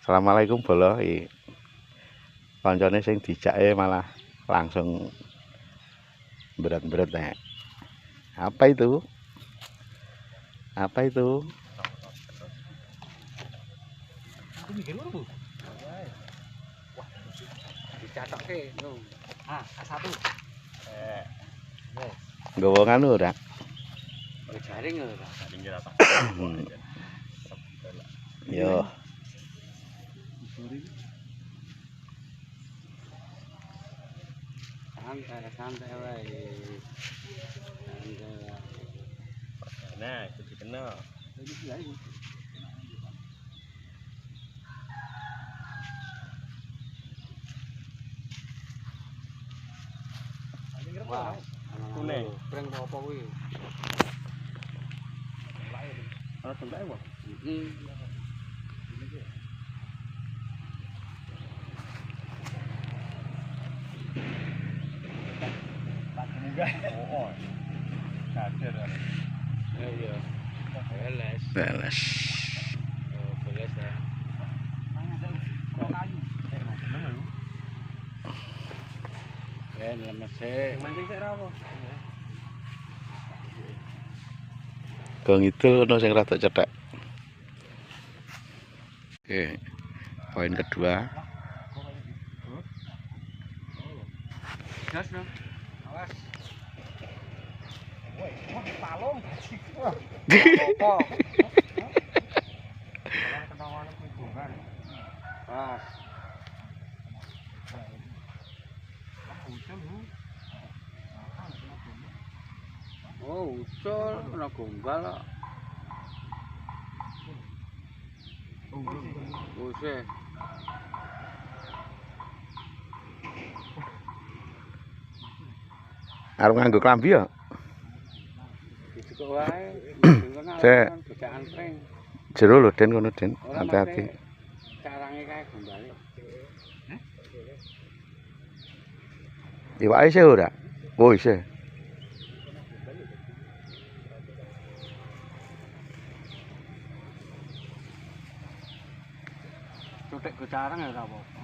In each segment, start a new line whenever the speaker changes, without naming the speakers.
Assalamualaikum bolo. Koncone sing dijake malah langsung berat-berat nek. Apa itu? Apa itu?
Aku mikir lho, Bu. Wah, dicatokke lho. A1.
Nggawa nganu ora?
Jaring lho, Pak. Jaring kira tak.
Yo.
Santai wae. Nah, itu dikenal. Wah, kuning. Breng apa kuwi? Ana tembake, Pak? Oh, kader. Iya.
Beles.
Oh, beles ya. Lemes sih. Mancing sik ra apa?
Go ngidul ono sing rada cethek. Oke. Poin kedua.
Gas no. Awas. Woi, palung. Apa? Ketahuan hubungan. Pas. Oh, ucul kena gombal kok. Bose.
Arep nganggo klambi ya?
Dicukuk wae.
Sik.
Bejakan pring.
Jero lho Den kono Den.
Ora
Hati-hati.
carange kae gombale.
Iwake isih ora? Oh, isih.
Cutik go carang ya ora apa-apa.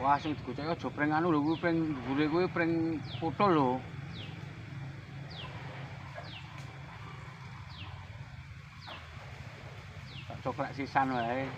Wah, sing digocek aja pring anu lho, kuwi pring dhuwure kuwi pring putul lho. Tak coklek sisan wae.